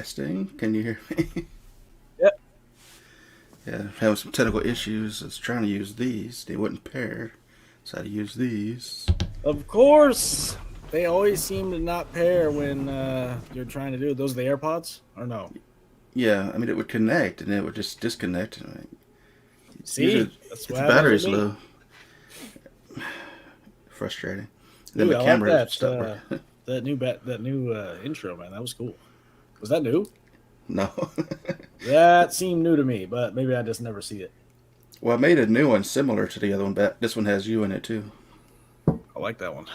Testing. Can you hear me? Yep. Yeah, having some technical issues. I was trying to use these. They wouldn't pair, so I had to use these. Of course. They always seem to not pair when you're trying to do it. Those are the AirPods? Or no? Yeah, I mean it would connect and it would just disconnect. See? Usually, That's if what the happens with battery's me. low, frustrating. And then Dude, my I like camera that stopped working. that new intro, man. That was cool. Was that new? No. That seemed new to me, but maybe I just never see it. Well, I made a new one similar to the other one, but this one has you in it too. I like that one.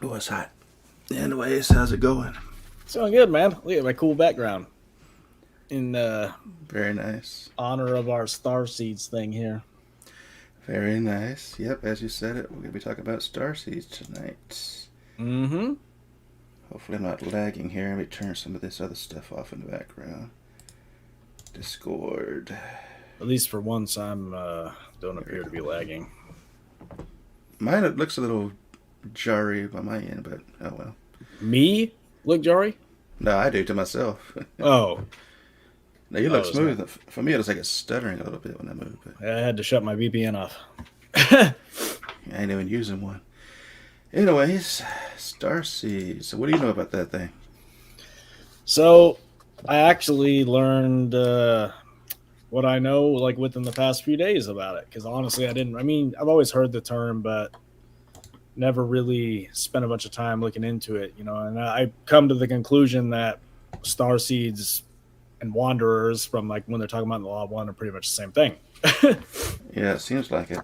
Oh, it's hot. Anyways, how's it going? It's going good, man. Look at my cool background. In Very nice. honor of our Starseeds thing here. Very nice. Yep, as you said it, we're going to be talking about Starseeds tonight. Mm-hmm. Hopefully I'm not lagging here. Let me turn some of this other stuff off in the background. Discord. At least for once, I'm don't appear to be lagging. Mine it looks a little jarry by my end, but oh well. Me? Look, Jory? No, I do to myself. Oh. Now you look It's not. smooth. For me, it looks like it's stuttering a little bit when I move, but I had to shut my VPN off. I ain't even using one. Anyways, Starseed. So what do you know about that thing? So I actually learned what I know like within the past few days about it. Because honestly, I've always heard the term, but never really spent a bunch of time looking into it, and I come to the conclusion that star seeds and wanderers from like when they're talking about the law of one are pretty much the same thing. Yeah, it seems like it.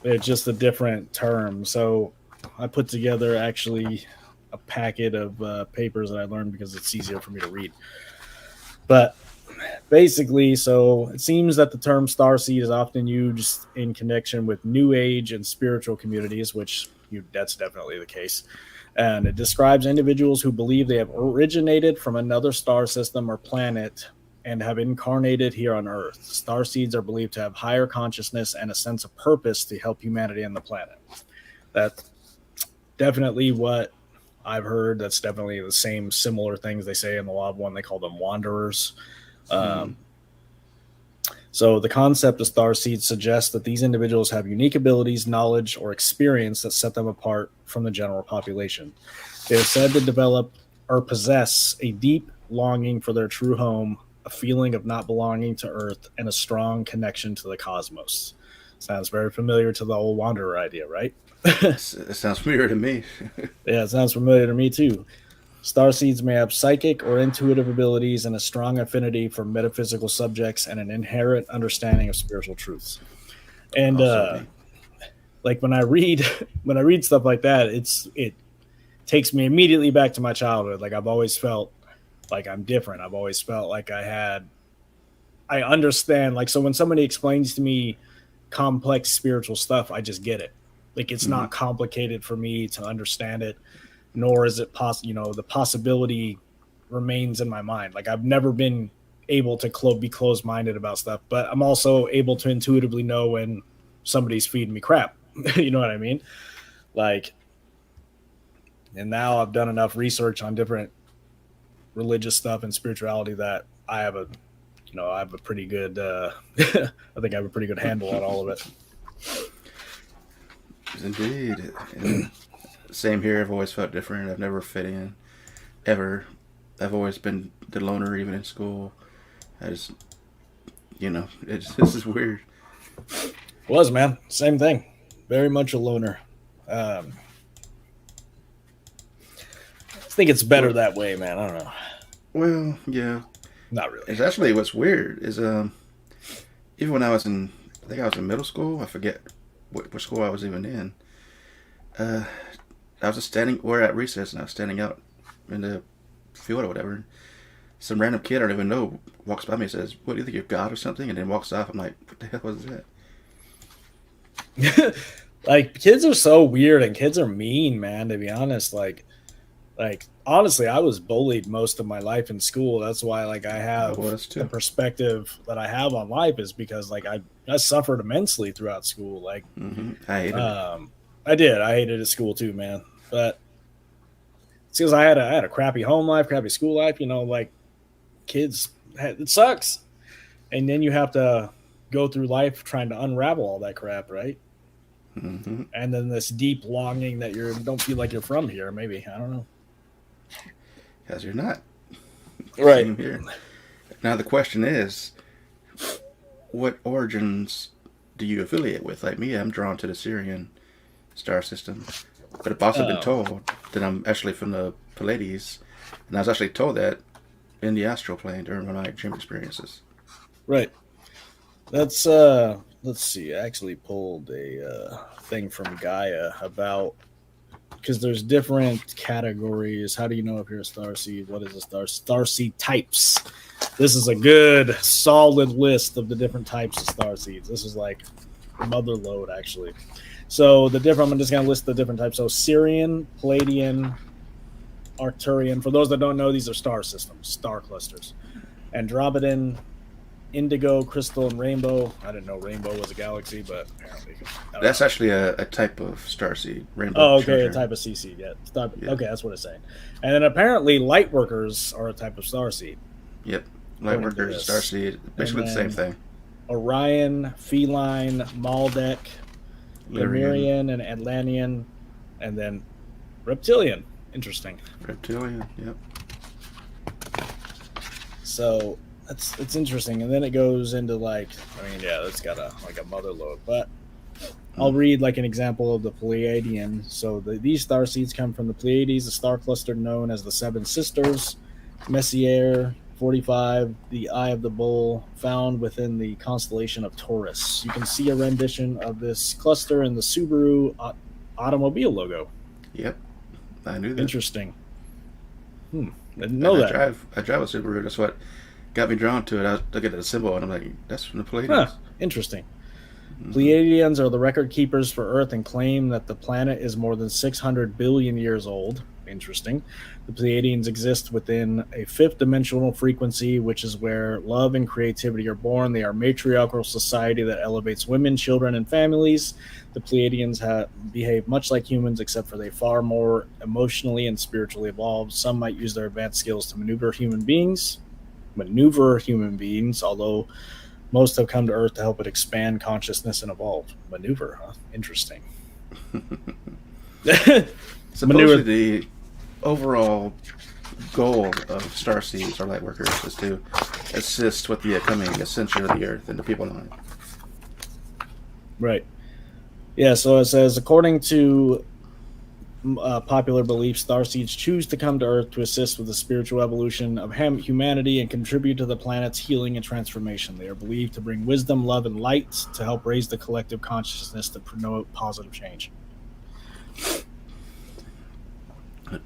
It's just a different term. So I put together actually a packet of papers that I learned because it's easier for me to read. But basically, so it seems that the term starseed is often used in connection with new age and spiritual communities, which that's definitely the case. And it describes individuals who believe they have originated from another star system or planet and have incarnated here on Earth. Starseeds are believed to have higher consciousness and a sense of purpose to help humanity and the planet. That's definitely what I've heard. That's definitely the same similar things they say in the Law of One. They call them wanderers. Um, So the concept of starseeds suggests that these individuals have unique abilities, knowledge, or experience that set them apart from the general population. They are said to develop or possess a deep longing for their true home, a feeling of not belonging to Earth, and a strong connection to the cosmos. Sounds very familiar to the old wanderer idea, right? It sounds familiar to me. Yeah, it sounds familiar to me too. Starseeds may have psychic or intuitive abilities and a strong affinity for metaphysical subjects and an inherent understanding of spiritual truths. And Also me. like when I read stuff like that, it takes me immediately back to my childhood. Like I've always felt like I'm different. I've always felt like I understand. Like so when somebody explains to me complex spiritual stuff, I just get it. Like it's Mm-hmm. not complicated for me to understand it, nor is it the possibility remains in my mind. Like I've never been able to be closed minded about stuff, but I'm also able to intuitively know when somebody's feeding me crap. You know what I mean? Like, and now I've done enough research on different religious stuff and spirituality that I have a pretty good, I think I have a pretty good handle on all of it. Indeed. And same here. I've always felt different. I've never fit in. Ever. I've always been the loner, even in school. I just, this is weird. Was, man, same thing. Very much a loner. Um, I think it's better Well, that way, man. I don't know. well, yeah. Not really. It's actually what's weird is even when I think I was in middle school. I forget what school I was even in. Uh, I was just standing. We're at recess, and I was standing out in the field or whatever. Some random kid I don't even know walks by me and says, "What do you think you're God or something?" And then walks off. I'm like, "What the hell was that?" Like kids are so weird and kids are mean, man, to be honest. Like honestly, I was bullied most of my life in school. That's why like I I have was the too. perspective that I have on life is because like I suffered immensely throughout school. Like I hated it. I did. I hated it at school too, man. But because I had a crappy home life, crappy school life. You know, like kids, it sucks. And then you have to go through life trying to unravel all that crap, right? Mm-hmm. And then this deep longing that you don't feel like you're from here. Maybe I don't know. Because you're not. Right. Same here. Now the question is, what origins do you affiliate with? Like me, I'm drawn to the Syrian star system, but I've also been Oh, told that I'm actually from the Pleiades, and I was actually told that in the astral plane during one of my dream experiences. right. That's let's see. I actually pulled a thing from Gaia about because there's different categories. How do you know if you're a star seed? What is a star seed types? This is a good solid list of the different types of star seeds. This is like mother load actually. So the different I'm just gonna list the different types. So Syrian, Palladian, Arcturian. For those that don't know, these are star systems, star clusters. Andromedan, indigo, crystal, and rainbow. I didn't know rainbow was a galaxy, but apparently. That's actually a type of starseed, rainbow Oh, okay, a treasure. type of CC. Yeah. Yeah. Okay, that's what it's saying. And then apparently light workers are a type of star seed. Yep. According to Lightworkers, this. starseed, basically the same thing. Orion, Feline, Maldek, Lyrian, Lemurian, and Atlantean, and then Reptilian. Interesting. reptilian. Yep. So it's interesting, and then it goes into like it's got a mother load, but I'll read like an example of the Pleiadian. So these star seeds come from the Pleiades, a star cluster known as the Seven Sisters, Messier 45, the Eye of the Bull, found within the constellation of Taurus. You can see a rendition of this cluster in the Subaru automobile logo. Yep. I knew that. Interesting. Didn't know that. I drive a Subaru. That's what got me drawn to it. I was looking at the symbol and I'm like, that's from the Pleiades. Huh, interesting. Pleiadians are the record keepers for Earth and claim that the planet is more than 600 billion years old. Interesting. The Pleiadians exist within a fifth dimensional frequency, which is where love and creativity are born. They are a matriarchal society that elevates women, children, and families. The Pleiadians behave much like humans, except for they far more emotionally and spiritually evolved. Some might use their advanced skills to maneuver human beings, although most have come to Earth to help it expand consciousness and evolve. Maneuver, huh? Interesting. Supposedly, the overall goal of starseeds or lightworkers is to assist with the coming ascension of the Earth and the people on it. Right. Yeah, so it says, according to popular belief, starseeds choose to come to Earth to assist with the spiritual evolution of humanity and contribute to the planet's healing and transformation. They are believed to bring wisdom, love, and light to help raise the collective consciousness to promote positive change.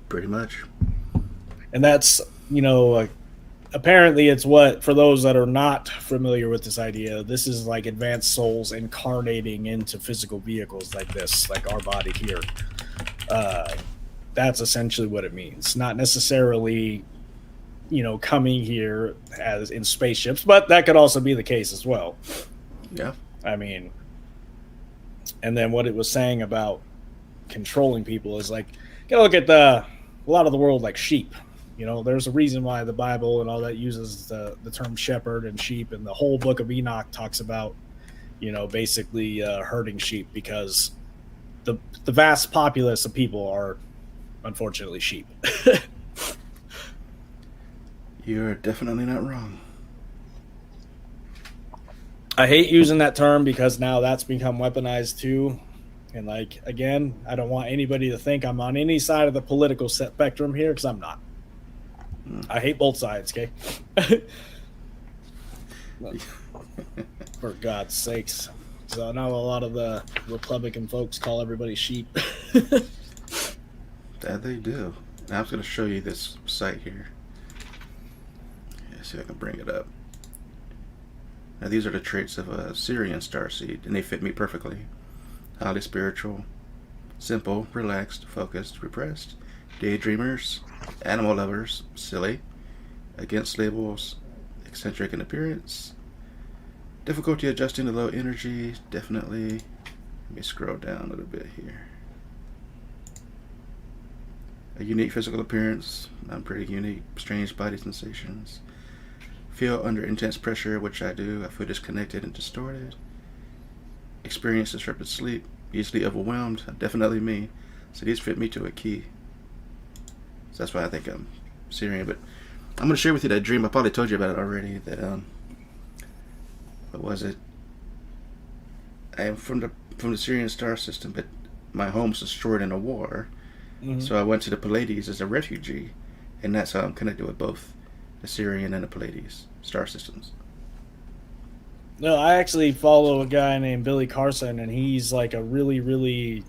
Pretty much. And that's, apparently it's what, for those that are not familiar with this idea, this is like advanced souls incarnating into physical vehicles like this, like our body here. That's essentially what it means. Not necessarily, coming here as in spaceships, but that could also be the case as well. Yeah. I mean, and then what it was saying about controlling people is like, gotta look at a lot of the world like sheep. There's a reason why the Bible and all that uses the term shepherd and sheep, and the whole book of Enoch talks about, basically herding sheep, because the vast populace of people are unfortunately sheep. You're definitely not wrong. I hate using that term because now that's become weaponized too. And again, I don't want anybody to think I'm on any side of the political spectrum here, because I'm not. I hate both sides, okay? For God's sakes. So I know a lot of the Republican folks call everybody sheep. That they do. Now I'm just going to show you this site here. See if I can bring it up. Now these are the traits of a Syrian starseed, and they fit me perfectly. Highly spiritual, simple, relaxed, focused, repressed, daydreamers, animal lovers, silly, against labels, eccentric in appearance, difficulty adjusting to low energy, definitely. Let me scroll down a little bit here. A unique physical appearance, pretty unique, strange body sensations. Feel under intense pressure, which I do. I feel disconnected and distorted. Experience disrupted sleep, easily overwhelmed. Definitely me. So these fit me to a key. So that's why I think I'm Syrian. But I'm going to share with you that dream. I probably told you about it already. That what was it? I am from the Syrian star system, but my home's destroyed in a war. Mm-hmm. So I went to the Pleiades as a refugee, and that's how I'm connected with both the Syrian and the Pleiades star systems. No, I actually follow a guy named Billy Carson, and he's like a really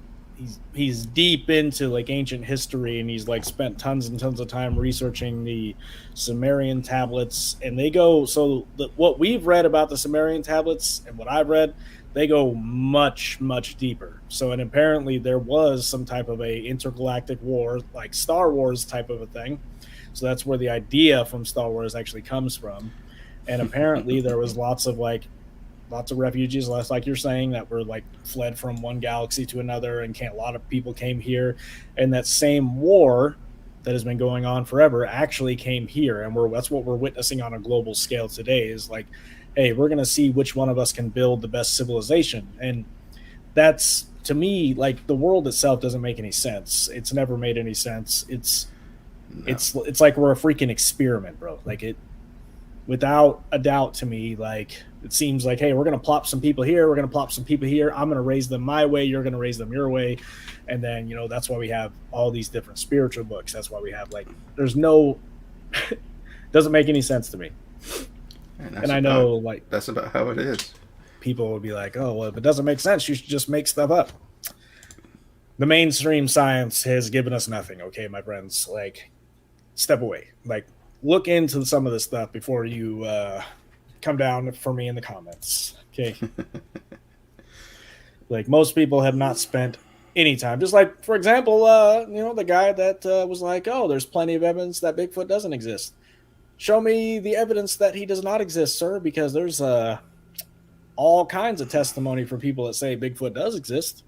he's deep into like ancient history, and he's like spent tons and tons of time researching the Sumerian tablets. And they go what we've read about the Sumerian tablets and what I've read, they go much deeper. So, and apparently there was some type of a intergalactic war, like Star Wars type of a thing. So that's where the idea from Star Wars actually comes from. And apparently there was lots of refugees, like you're saying, that were like fled from one galaxy to another, and a lot of people came here. And that same war that has been going on forever actually came here, and that's what we're witnessing on a global scale today. Is like, hey, we're going to see which one of us can build the best civilization. And that's, to me, like, the world itself doesn't make any sense. It's never made any sense. It's like we're a freaking experiment, bro. Like, it, without a doubt, to me, like, it seems like, hey, we're going to plop some people here. We're going to plop some people here. I'm going to raise them my way. You're going to raise them your way. And then, that's why we have all these different spiritual books. That's why we have, like, doesn't make any sense to me. And I know, like, that's about how it is. People will be like, oh, well, if it doesn't make sense, you should just make stuff up. The mainstream science has given us nothing. Okay, my friends, like, step away. Like, look into some of this stuff before you come down for me in the comments. Okay. Like, most people have not spent any time. Just like, for example, the guy that was like, oh, there's plenty of evidence that Bigfoot doesn't exist. Show me the evidence that he does not exist, sir, because there's all kinds of testimony for people that say Bigfoot does exist.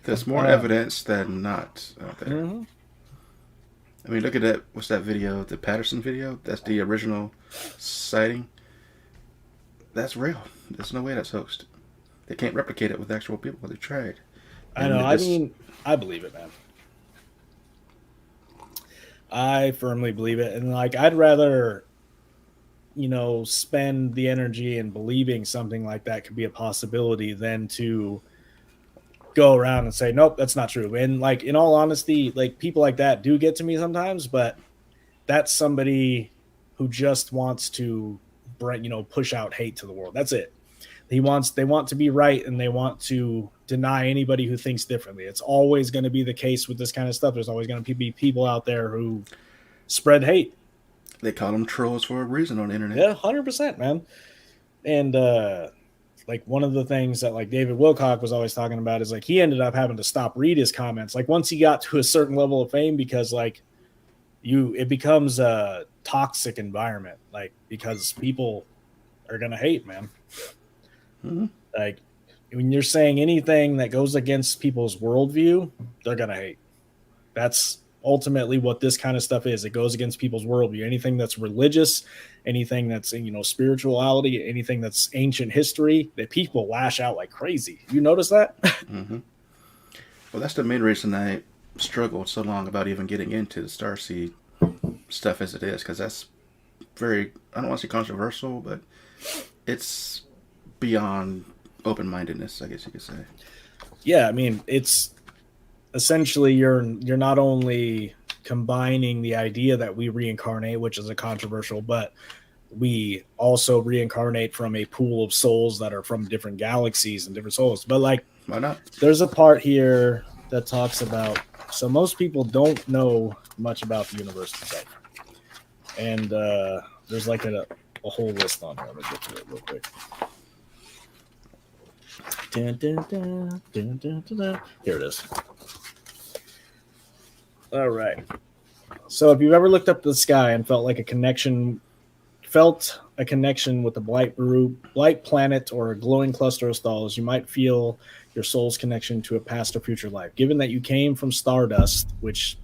There's more evidence than not out there. Mm-hmm. I mean, look at that. What's that video? The Patterson video? That's the original sighting. That's real. There's no way that's hoaxed. They can't replicate it with actual people. They tried. I know. I mean, I believe it, man. I firmly believe it. And, like, I'd rather, spend the energy in believing something like that could be a possibility than to go around and say, nope, that's not true. And, like, in all honesty, like, people like that do get to me sometimes, but that's somebody who just wants to, push out hate to the world. That's it. They want to be right, and they want to deny anybody who thinks differently. It's always going to be the case with this kind of stuff. There's always going to be people out there who spread hate. They call them trolls for a reason on the internet. Yeah, 100%, man. And like, one of the things that, like, David Wilcock was always talking about is, like, he ended up having to stop read his comments, like, once he got to a certain level of fame, because, like, it becomes a toxic environment, like, because people are gonna hate, man. Mm-hmm. Like, when you're saying anything that goes against people's worldview, they're gonna hate. That's ultimately what this kind of stuff is. It goes against people's worldview. Anything that's religious, anything that's, spirituality, anything that's ancient history, that people lash out like crazy. You notice that? Mm-hmm. Well, that's the main reason I struggled so long about even getting into the Starseed stuff as it is, because that's very, I don't want to say controversial, but it's beyond open-mindedness, I guess you could say. Yeah, I mean, it's essentially you're not only combining the idea that we reincarnate, which is a controversial, but we also reincarnate from a pool of souls that are from different galaxies and different souls. But, like, why not? There's a part here that talks about, so most people don't know much about the universe itself. And there's like a whole list on here. Let me get to it real quick. Dun, dun, dun, dun, dun, dun, dun. Here it is. All right. So if you've ever looked up to the sky and felt a connection with a blight planet or a glowing cluster of stars, you might feel your soul's connection to a past or future life. Given that you came from stardust, which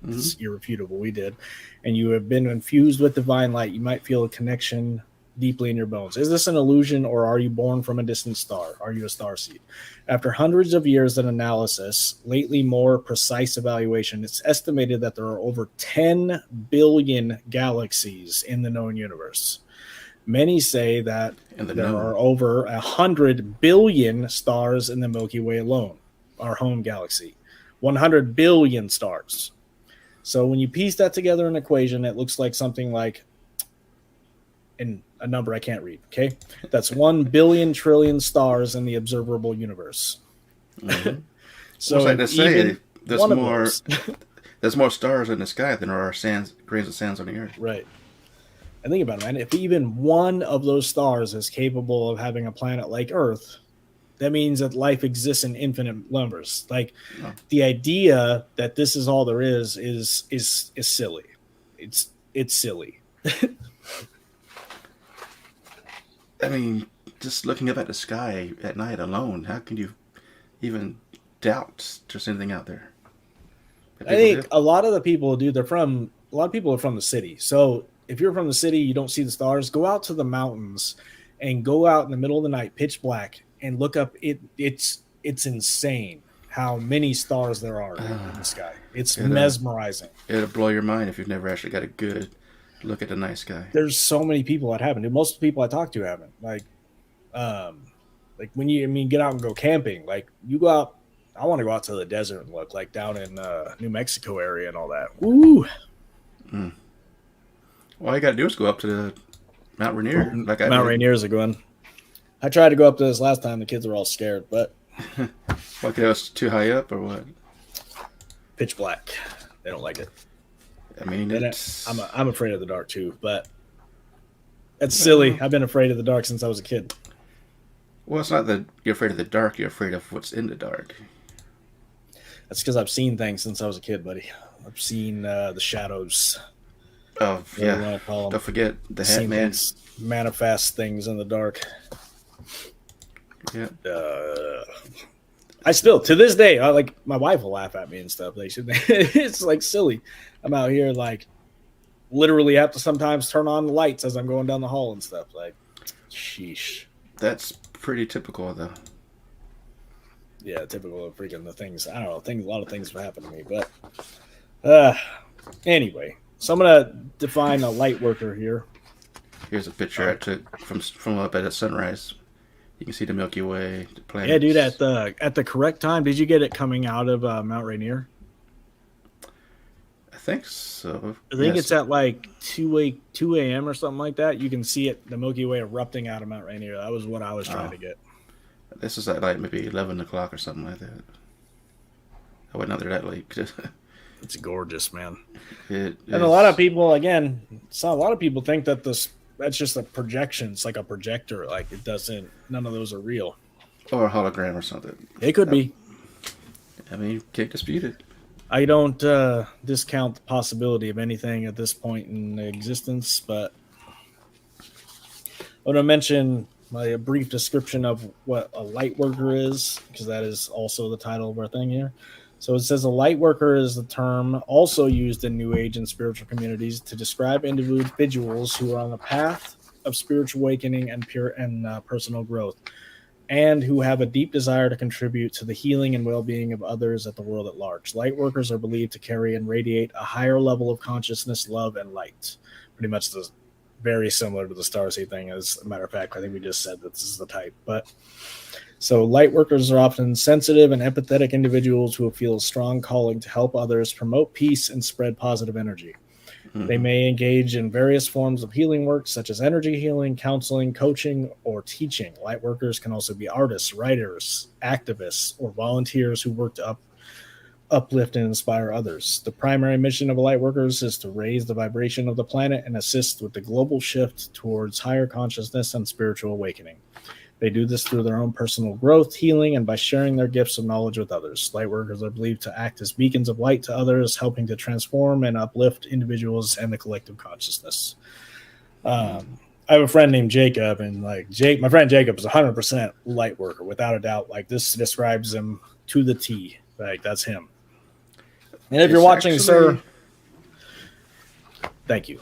It's irrefutable. We did. And you have been infused with divine light. You might feel a connection deeply in your bones. Is this an illusion, or are you born from a distant star? Are you a starseed? After hundreds of years of analysis, lately more precise evaluation, it's estimated that there are over 10 billion galaxies in the known universe. Many say that there are over 100 billion stars in the Milky Way alone, our home galaxy. 100 billion stars. So when you piece that together in an equation, it looks like something like, in a number I can't read, okay? That's 1 billion trillion stars in the observable universe. Mm-hmm. So like they say, there's more stars in the sky than there are grains of sand on the earth. Right. And think about it, man. If even one of those stars is capable of having a planet like Earth, that means that life exists in infinite numbers. Like the idea that this is all there is silly. It's silly. I mean, just looking up at the sky at night alone, how can you even doubt there's anything out there? I think a lot of the people do. A lot of people are from the city. So if you're from the city, you don't see the stars. Go out to the mountains and go out in the middle of the night, pitch black, and look up. It's insane how many stars there are in the sky. It's mesmerizing. It'll blow your mind if you've never actually got a good look at the night sky. There's so many people that haven't. Most people I talk to haven't. Like when you get out and go camping, like you go out. I want to go out to the desert and look, like down in New Mexico area and all that. Woo! Mm. All you got to do is go up to the Mount Rainier. Mount Rainier's a good one. I tried to go up to this last time. The kids were all scared, but like it was too high up or what? Pitch black. They don't like it. I mean, I'm afraid of the dark too, but it's silly. I've been afraid of the dark since I was a kid. Well, it's not that you're afraid of the dark. You're afraid of what's in the dark. That's because I've seen things since I was a kid, buddy. I've seen the shadows. Oh, yeah. Don't forget the Hat Man. Manifest things in the dark. Yeah. I still, to this day, my wife will laugh at me and stuff. It's like silly. I'm out here, like, literally have to sometimes turn on the lights as I'm going down the hall and stuff. Like, sheesh. That's pretty typical, though. Yeah, typical of freaking the things. I don't know. A lot of things have happened to me, but anyway. So I'm gonna define a light worker here. Here's a picture I took from up at sunrise. You can see the Milky Way, the planets. Yeah, dude. At the correct time, did you get it coming out of Mount Rainier? I think so. I think it's at like 2 a.m. or something like that. You can see it, the Milky Way erupting out of Mount Rainier. That was what I was trying to get. This is at like maybe 11 o'clock or something like that. I went out there that late. It's gorgeous, man. And a lot of people, again, a lot of people think that that's just a projection. It's like a projector. Like none of those are real. Or a hologram or something. It could be. I mean, you can't dispute it. I don't discount the possibility of anything at this point in existence, but I want to mention a brief description of what a light worker is, because that is also the title of our thing here. So it says a light worker is the term also used in New Age and spiritual communities to describe individuals who are on the path of spiritual awakening and personal growth, and who have a deep desire to contribute to the healing and well-being of others at the world at large. Light workers are believed to carry and radiate a higher level of consciousness, love, and light. Pretty much very similar to the Starseed thing. As a matter of fact, I think we just said that this is the type, but... So light workers are often sensitive and empathetic individuals who feel a strong calling to help others, promote peace, and spread positive energy. Mm-hmm. They may engage in various forms of healing work, such as energy healing, counseling, coaching, or teaching. Light workers can also be artists, writers, activists, or volunteers who work to uplift and inspire others. The primary mission of light workers is to raise the vibration of the planet and assist with the global shift towards higher consciousness and spiritual awakening. They do this through their own personal growth, healing, and by sharing their gifts of knowledge with others. Light workers are believed to act as beacons of light to others, helping to transform and uplift individuals and the collective consciousness. I have a friend named Jacob, and my friend Jacob is 100% light worker, without a doubt. Like, this describes him to the T. Like, that's him. And if you're watching, sir, Thank you.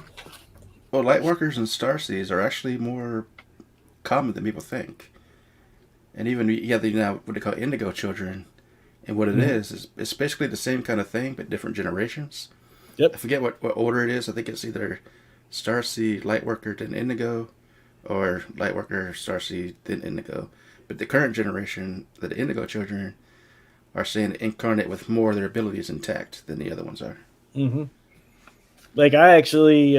Well, lightworkers and starseeds are actually more common than people think. And even now what they call indigo children, and what it Mhm. is it's basically the same kind of thing but different generations. I Yep. forget what order it is. I think it's either starseed, lightworker, then indigo, or lightworker, starseed, then indigo. But the current generation, the indigo children, are saying incarnate with more of their abilities intact than the other ones are. Hmm. Like I actually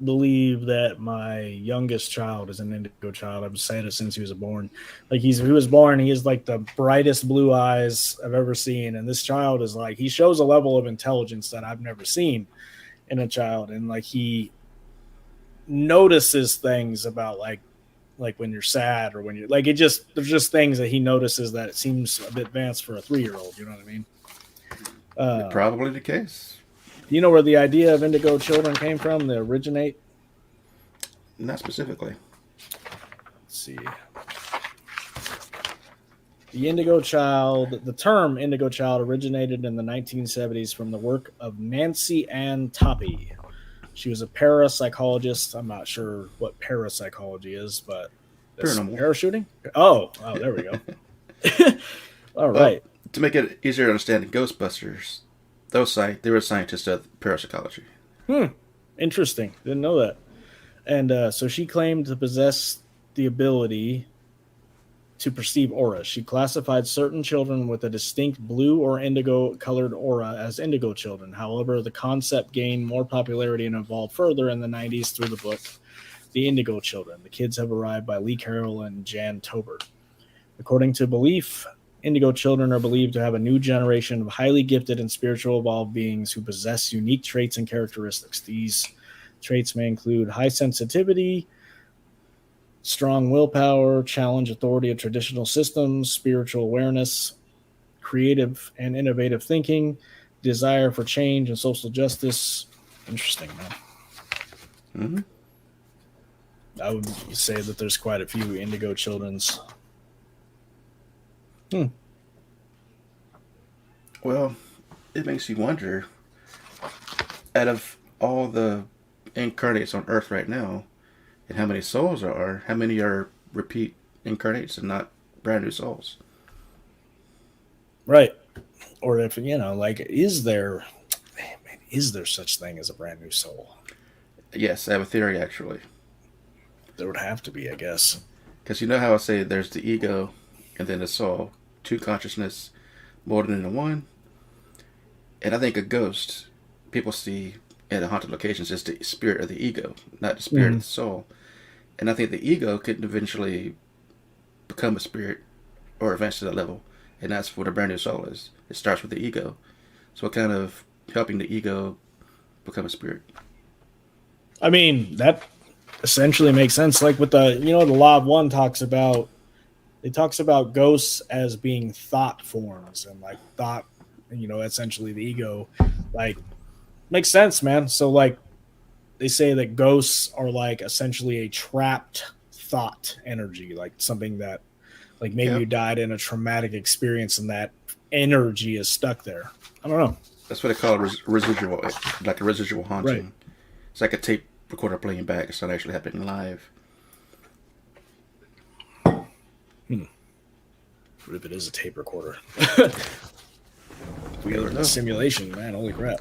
believe that my youngest child is an indigo child. I've said it since he was born. Like he was born, he has like the brightest blue eyes I've ever seen, and this child is like he shows a level of intelligence that I've never seen in a child, and like he notices things about like when you're sad or when you're like it just there's just things that he notices that it seems a bit advanced for a 3-year-old. You know what I mean? Uh, Probably the case. do you know where the idea of indigo children came from? They originate. Not specifically. Let's see. The indigo child, the term indigo child originated in the 1970s from the work of Nancy Ann Toppy. She was a parapsychologist. I'm not sure what parapsychology is, but that's Paranormal. parachuting. Oh, there we go. All Well, right. to make it easier to understand, Ghostbusters, they were scientists of parapsychology. Hmm. Interesting. Didn't know that. And so she claimed to possess the ability to perceive auras. She classified certain children with a distinct blue or indigo colored aura as indigo children. However, the concept gained more popularity and evolved further in the 90s through the book The Indigo Children. The Kids Have Arrived by Lee Carroll and Jan Tobert. According to belief, indigo children are believed to have a new generation of highly gifted and spiritual evolved beings who possess unique traits and characteristics. These traits may include high sensitivity, strong willpower, challenge authority of traditional systems, spiritual awareness, creative and innovative thinking, desire for change and social justice. Interesting, man. Hmm. I would say that there's quite a few indigo children's. Hmm. Well, it makes you wonder, out of all the incarnates on Earth right now, and how many souls there are, how many are repeat incarnates and not brand new souls? Right. Or if, like, is there such thing as a brand new soul? Yes, I have a theory actually. There would have to be, I guess. Because you know how I say there's the ego and then the soul, two consciousness, more than the one. And I think a ghost, people see in haunted locations, is the spirit of the ego, not the spirit Mm-hmm. of the soul. And I think the ego could eventually become a spirit or advance to that level. And that's what a brand new soul is. It starts with the ego. So what kind of helping the ego become a spirit? I mean, that essentially makes sense. Like with the law of one talks about ghosts as being thought forms and like thought, essentially the ego, like makes sense, man. So like they say that ghosts are like essentially a trapped thought energy, like something that like maybe Yeah, you died in a traumatic experience and that energy is stuck there. I don't know. that's what they call a residual, like a residual Right. haunting. It's like a tape recorder playing back. It's not actually happening live. Hmm. What if it is a tape recorder? We Never live in know. a simulation, man. Holy crap.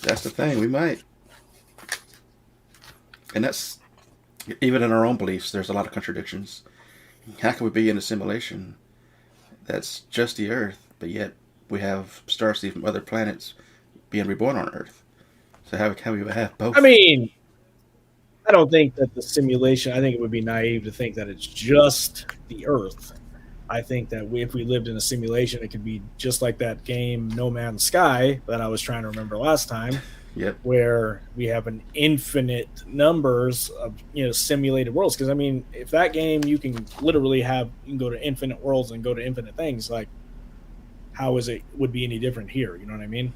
That's the thing. We might, and that's even in our own beliefs. There's a lot of contradictions. How can we be in a simulation that's just the Earth, but yet we have starseeds from other planets being reborn on Earth? So how can we have I both? mean, I don't think that the simulation, I think it would be naive to think that it's just the Earth. I think that if we lived in a simulation, it could be just like that game No Man's Sky that I was trying to remember last time, Yep. where we have an infinite numbers of simulated worlds. Because I mean, if that game you can literally you can go to infinite worlds and go to infinite things, like how is it would be any different here? You know what I mean?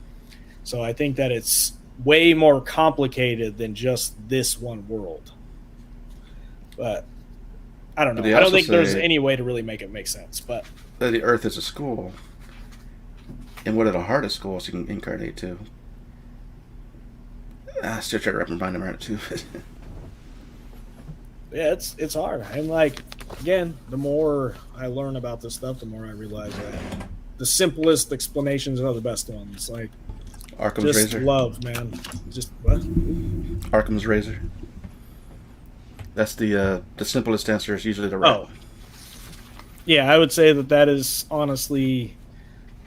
So I think that it's way more complicated than just this one world. But I don't But know. they I don't also think there's say any way to really make it make sense. But that the Earth is a school, and one of the hardest schools you can incarnate to. I still try to wrap my mind around it too. Yeah, it's hard. And like again, the more I learn about this stuff, the more I realize that the simplest explanations are the best ones. Like Arkham's just razor. love, man. Just what? Arkham's razor. That's the simplest answer is usually the right. Oh, yeah. I would say that is honestly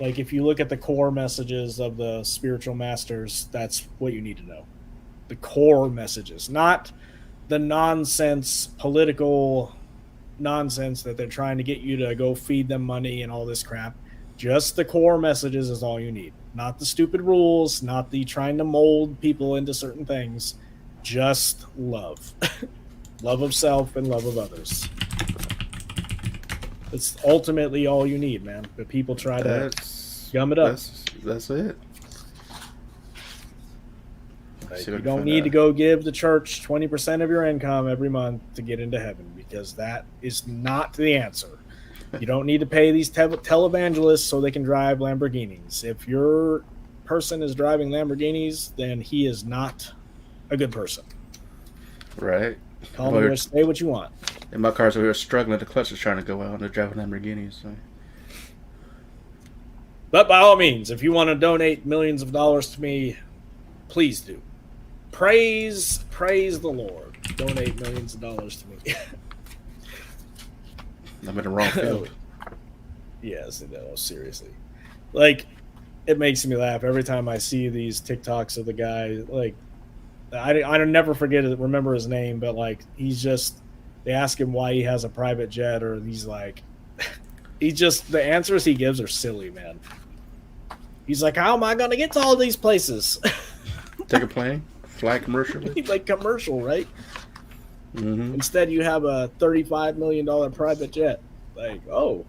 like if you look at the core messages of the spiritual masters, that's what you need to know. The core messages, not the nonsense political nonsense that they're trying to get you to go feed them money and all this crap. Just the core messages is all you need. Not the stupid rules, not the trying to mold people into certain things. Just love. Love of self and love of others. It's ultimately all you need, man. But people try to gum it up. That's it. Like, you don't need to go give the church 20% of your income every month to get into heaven, because that is not the answer. You don't need to pay these televangelists so they can drive Lamborghinis. If your person is driving Lamborghinis, then he is not a good person. Right. Call me, say what you want. In my cars, we were struggling. The clutch was trying to go out, and they're driving Lamborghinis. So. But by all means, if you want to donate millions of dollars to me, please do. Praise the Lord. Donate millions of dollars to me. I'm in the wrong field. Yes, no, seriously. Like, it makes me laugh every time I see these TikToks of the guy. Like, I never remember his name, but like they ask him why he has a private jet, or he's like, the answers he gives are silly, man. He's like, how am I gonna get to all these places? Take a plane, fly commercially. Like commercial, right? Mm-hmm. Instead, you have a $35 million private jet. Like, oh,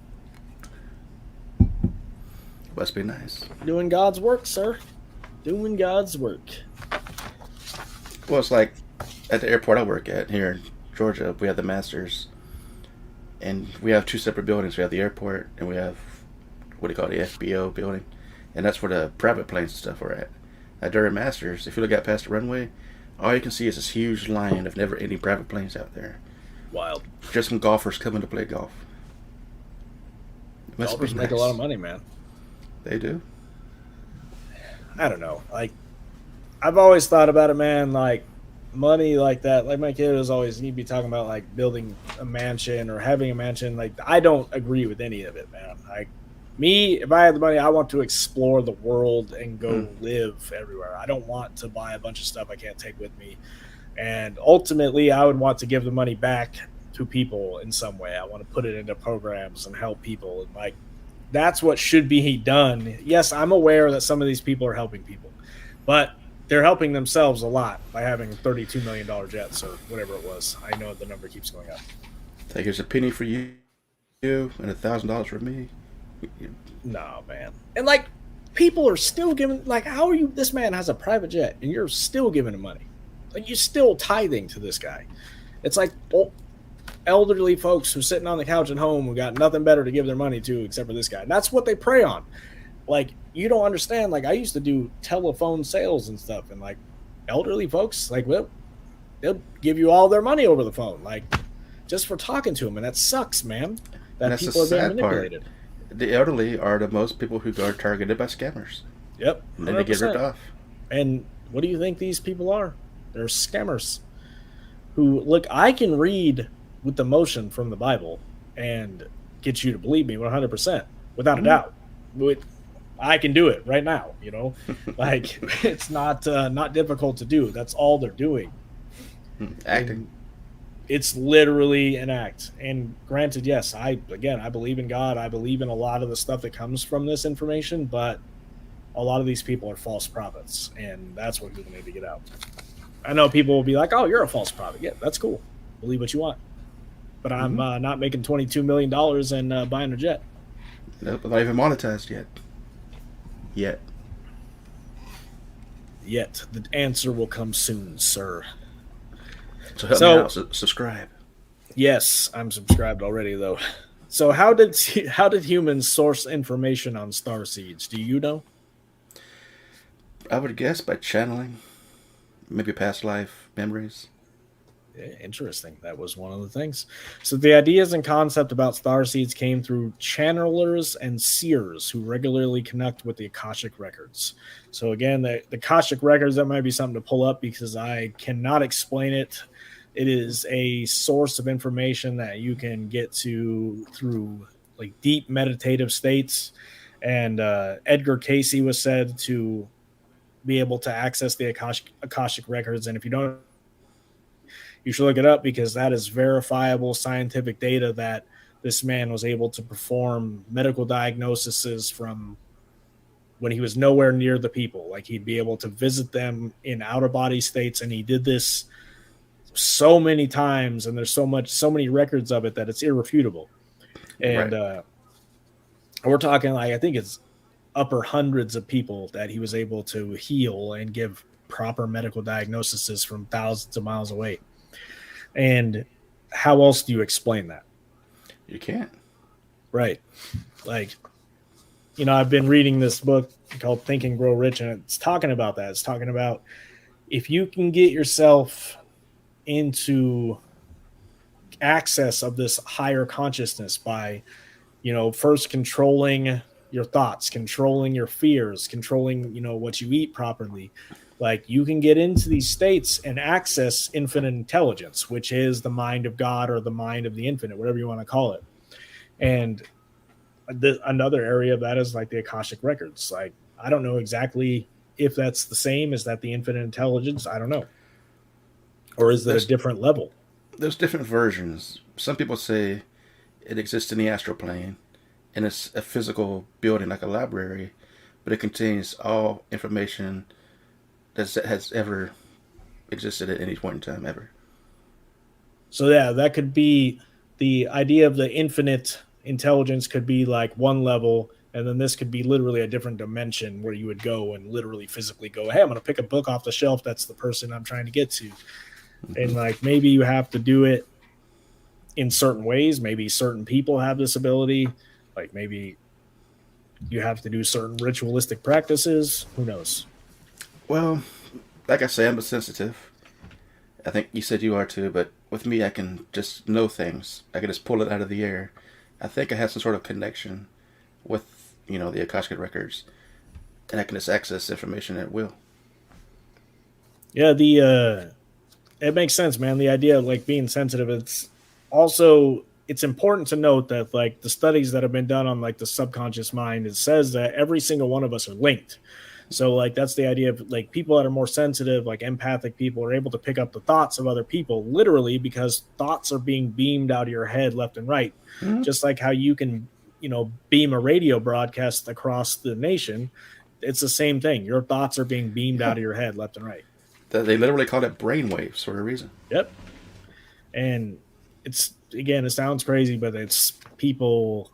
must be nice. Doing God's work, sir. Doing God's work. Well, it's like at the airport I work at here in Georgia, we have the Masters, and we have two separate buildings. We have the airport, and we have what do you call it, the FBO building, and that's where the private planes and stuff are at. During Masters, if you look out past the runway, all you can see is this huge line of never any private planes out there. Wild. Just some golfers coming to play golf. Golfers make a lot of money, man. They do. I don't know. Like, I've always thought about it, man. Like, money like that. Like, my kid was always, he'd be talking about like building a mansion or having a mansion. Like, I don't agree with any of it, man. Like, me, if I had the money, I want to explore the world and go live everywhere. I don't want to buy a bunch of stuff I can't take with me. And ultimately, I would want to give the money back to people in some way. I want to put it into programs and help people. And like, that's what should be done. Yes, I'm aware that some of these people are helping people, but they're helping themselves a lot by having $32 million jets or whatever it was. I know the number keeps going up. Take here's a penny for you and $1,000 for me. No, man. And like, people are still giving, like, how are you, this man has a private jet and you're still giving him money. Like, you're still tithing to this guy. It's like elderly folks who are sitting on the couch at home who got nothing better to give their money to except for this guy. And that's what they prey on. Like, you don't understand. Like, I used to do telephone sales and stuff, and like, elderly folks, like, well, they'll give you all their money over the phone, like, just for talking to them. And that sucks, man. That people are being manipulated. Part. The elderly are the most people who are targeted by scammers. Yep. 100%. And then they get ripped off. And what do you think these people are? They're scammers who, look, I can read with the motion from the Bible and get you to believe me 100%, without a doubt. I can do it right now, you know? Like, it's not difficult to do. That's all they're doing. Acting. And it's literally an act. And granted, yes, I believe in God. I believe in a lot of the stuff that comes from this information, but a lot of these people are false prophets, and that's what people need to get out. I know people will be like, oh, you're a false prophet. Yeah, that's cool. Believe what you want. But I'm not making $22 million and buying a jet. Nope, not even monetized yet. Yet. The answer will come soon, sir. So help me out. Subscribe. Yes, I'm subscribed already, though. So how did humans source information on Starseeds? Do you know? I would guess by channeling. maybe past life memories. Interesting. That was one of the things. So the ideas and concept about starseeds came through channelers and seers who regularly connect with the Akashic records. So again, the Akashic records, that might be something to pull up because I cannot explain it. It is a source of information that you can get to through like deep meditative states. And Edgar Casey was said to be able to access the Akashic records. And if you don't, you should look it up because that is verifiable scientific data that this man was able to perform medical diagnoses from when he was nowhere near the people. Like he'd be able to visit them in outer body states, and he did this so many times, and there's so many records of it that it's irrefutable. And Right. We're talking like I think it's upper hundreds of people that he was able to heal and give proper medical diagnoses from thousands of miles away. And how else do you explain that? You can't. Right. Like, I've been reading this book called Think and Grow Rich, and it's talking about that. It's talking about if you can get yourself into access of this higher consciousness by, first controlling your thoughts, controlling your fears, controlling, what you eat properly. Like you can get into these states and access infinite intelligence, which is the mind of God or the mind of the infinite, whatever you want to call it. And another area of that is like the Akashic records. Like, I don't know exactly if that's the same. Is that the infinite intelligence? I don't know. Or is it a There's different level? there's different versions. Some people say it exists in the astral plane, and it's a physical building like a library, but it contains all information that has ever existed at any point in time ever. So yeah, that could be the idea of the infinite intelligence could be like one level, and then this could be literally a different dimension where you would go and literally physically go, hey, I'm going to pick a book off the shelf. That's the person I'm trying to get to. And like maybe you have to do it in certain ways. Maybe certain people have this ability. Like maybe you have to do certain ritualistic practices. Who knows? Well, like I say, I'm a sensitive. I think you said you are too, but with me, I can just know things. I can just pull it out of the air. I think I have some sort of connection with, the Akashic records, and I can just access information at will. Yeah, the it makes sense, man. The idea of like being sensitive, it's important to note that like the studies that have been done on like the subconscious mind, it says that every single one of us are linked. So like that's the idea of like people that are more sensitive, like empathic people are able to pick up the thoughts of other people literally because thoughts are being beamed out of your head left and right. Mm-hmm. Just like how you can, beam a radio broadcast across the nation. It's the same thing. Your thoughts are being beamed Yeah, out of your head left and right. they literally call it brainwaves for a reason. Yep. And it's again, it sounds crazy, but it's people.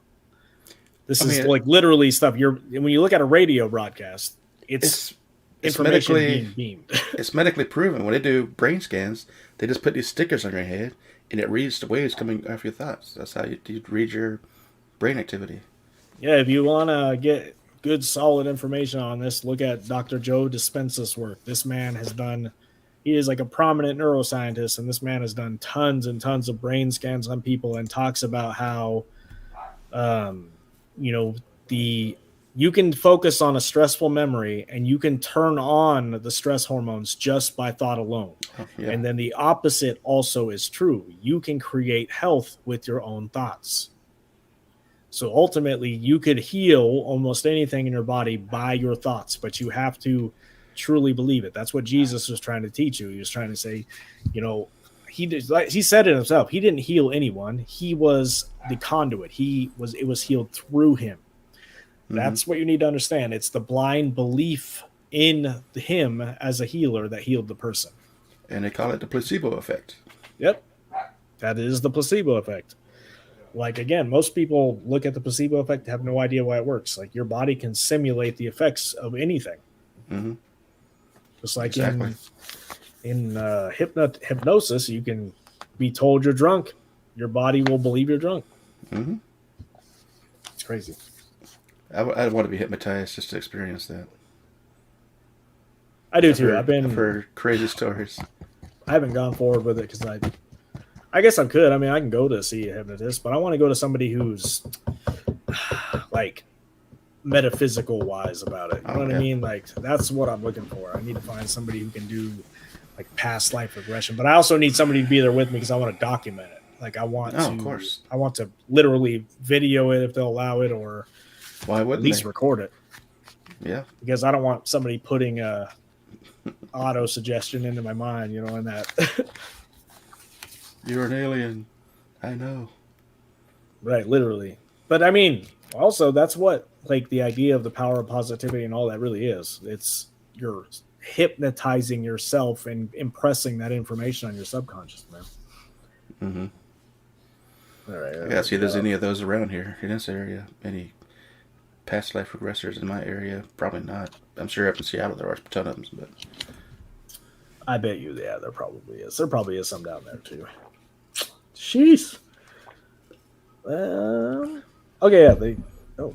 This I is mean, like literally stuff. When you look at a radio broadcast, it's it's information medically being beamed. it's medically proven. When they do brain scans, they just put these stickers on your head, and it reads the waves coming off your thoughts. That's how you read your brain activity. Yeah, if you want to get good, solid information on this, look at Dr. Joe Dispenza's work. This man has done. He is like a prominent neuroscientist, and this man has done tons and tons of brain scans on people and talks about how um, you know the you can focus on a stressful memory and you can turn on the stress hormones just by thought alone. Oh, yeah. And then the opposite also is true. You can create health with your own thoughts. So ultimately you could heal almost anything in your body by your thoughts, but you have to truly believe it. That's what Jesus was trying to teach you. He was trying to say, he said it himself. He didn't heal anyone. He was the conduit. It was healed through him. That's what you need to understand. It's the blind belief in him as a healer that healed the person. And they call it the placebo effect. Yep. That is the placebo effect. Like, again, most people look at the placebo effect, have no idea why it works. Like, your body can simulate the effects of anything. Mm-hmm. Just like Exactly. in hypnosis, you can be told you're drunk. Your body will believe you're drunk. Mm-hmm. It's crazy. I want to be hypnotized just to experience that. I do too. I've heard crazy stories. I haven't gone forward with it because I guess I could. I mean, I can go to see a hypnotist, but I want to go to somebody who's like metaphysical wise about it. You know what I mean? Like that's what I'm looking for. I need to find somebody who can do like past life regression, but I also need somebody to be there with me because I want to document it. Like I want of course. I want to literally video it if they'll allow it, or why wouldn't at least they? record it. Yeah, because I don't want somebody putting auto suggestion into my mind, you know, and that. You're an alien. I know. Right, literally. But I mean, also that's what like the idea of the power of positivity and all that really is. It's you're hypnotizing yourself and impressing that information on your subconscious, man. Mm-hmm. All right. I gotta see if there's any of those around here in this area. Any past life regressors in my area? Probably not. I'm sure up in Seattle there are a ton of them, but I bet you, yeah, there probably is. There probably is some down there too. Jeez. Okay, yeah.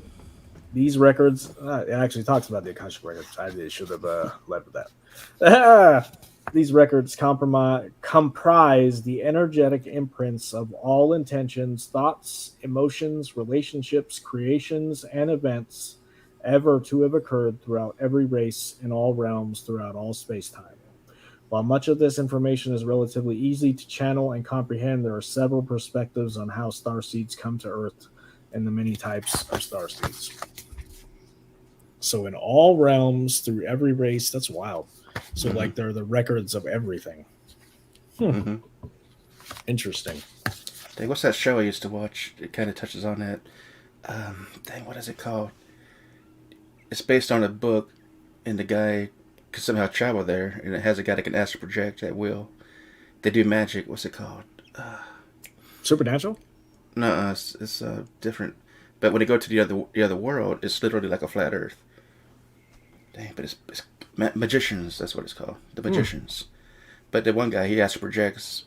These records. It actually talks about the Akashic records. I should have led with that. These records comprise the energetic imprints of all intentions, thoughts, emotions, relationships, creations, and events ever to have occurred throughout every race in all realms throughout all space-time. While much of this information is relatively easy to channel and comprehend, there are several perspectives on how starseeds come to Earth and the many types of starseeds. So in all realms, through every race, that's wild. So like they're the records of everything. Mm-hmm. Interesting. Dang, what's that show I used to watch? It kind of touches on that. What is it called? It's based on a book, and the guy could somehow travel there, and it has a guy that can astral project at will. They do magic. What's it called? Supernatural? No, it's different. But when they go to the other world, it's literally like a flat Earth. Dang, but it's magicians. That's what it's called. The magicians. But the one guy, he astral projects,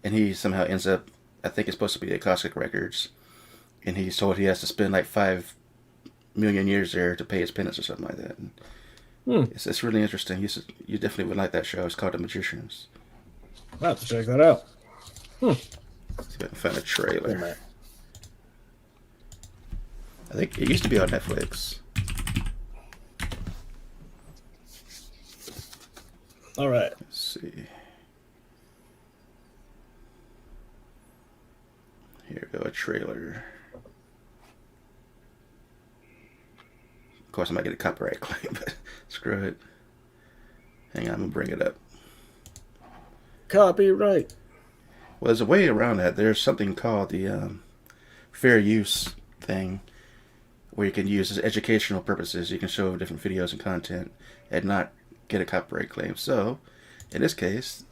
and he somehow ends up. I think it's supposed to be the Akashic records, and he's told he has to spend like 5 million years there to pay his penance or something like that. And it's really interesting. You definitely would like that show. It's called The Magicians. I'll have to check that out. See if I can find a trailer. I think it used to be on Netflix. All right. Let's see. Here we go, a trailer. Of course, I might get a copyright claim, but screw it. Hang on, I'm going to bring it up. Copyright. Well, there's a way around that. There's something called the fair use thing, where you can use as educational purposes. You can show different videos and content and not get a copyright claim. So, in this case,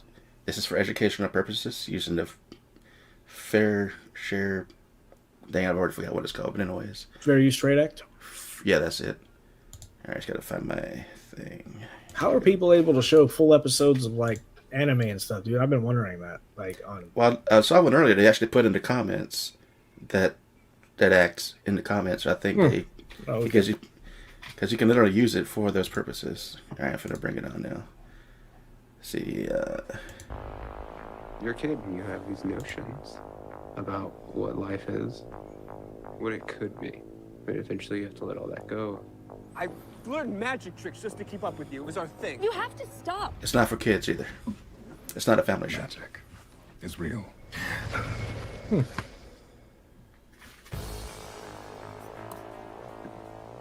this is for educational purposes, using the fair share. Dang, I've already forgot what it's called, but anyways. Fair Use Trade Act? Yeah, that's it. Alright, just gotta find my thing. How are people able to show full episodes of like anime and stuff, dude? I've been wondering that. Like on. Well, I saw one earlier. They actually put in the comments that acts in the comments. I think because you can literally use it for those purposes. All right, I'm gonna bring it on now. See, You're a kid and you have these notions about what life is, what it could be, but eventually you have to let all that go. I learned magic tricks just to keep up with you. It was our thing. You have to stop. It's not for kids either. It's not a family show. Magic is real.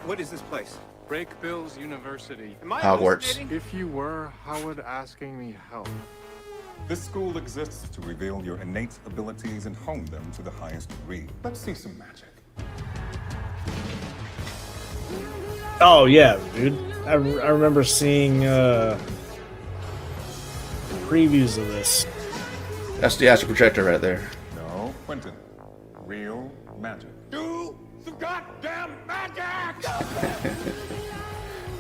What is this place? Break Bill's University. Am I Hogwarts. hallucinating? If you were, how would asking me help? This school exists to reveal your innate abilities and hone them to the highest degree. Let's see some magic. Oh yeah, dude. I remember seeing previews of this. That's the astral projector right there. No, Quentin. Real magic. Do some goddamn magic!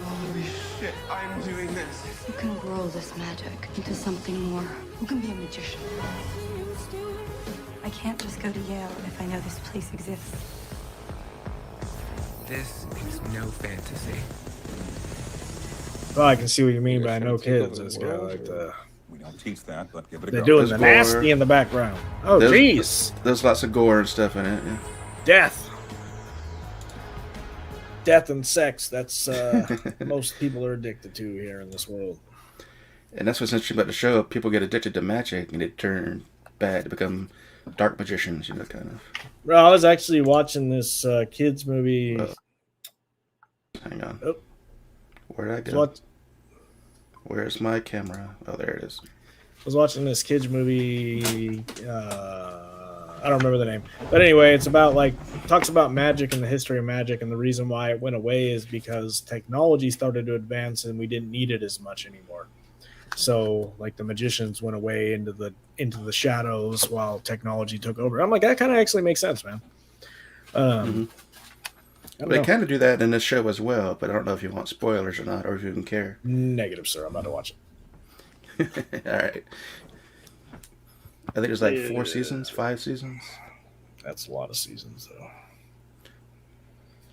Holy shit, I'm doing this. You can grow this magic into something more. You can be a magician. I can't just go to Yale if I know this place exists. This is no fantasy. Oh, I can see what you mean You're by trying no to take over kids. the This guy world, like or- We don't teach that, but give it a they're go. doing There's the gore. nasty in the background. Oh, There's- jeez. There's lots of gore and stuff in it. Death and sex. That's most people are addicted to here in this world. And that's what's interesting about the show. People get addicted to magic and they turn bad to become dark magicians, kind of. Bro, I was actually watching this kids movie. Hang on. Oh. Where'd I go? Where's my camera? Oh, there it is. I was watching this kids movie. I don't remember the name, but anyway, it's about talks about magic and the history of magic, and the reason why it went away is because technology started to advance and we didn't need it as much anymore. So the magicians went away into the shadows while technology took over. I'm like, that kind of actually makes sense, man. They kind of do that in this show as well, but I don't know if you want spoilers or not, or if you even care. Negative, sir. I'm about to watch it. All right. I think there's 4 seasons, 5 seasons. That's a lot of seasons, though.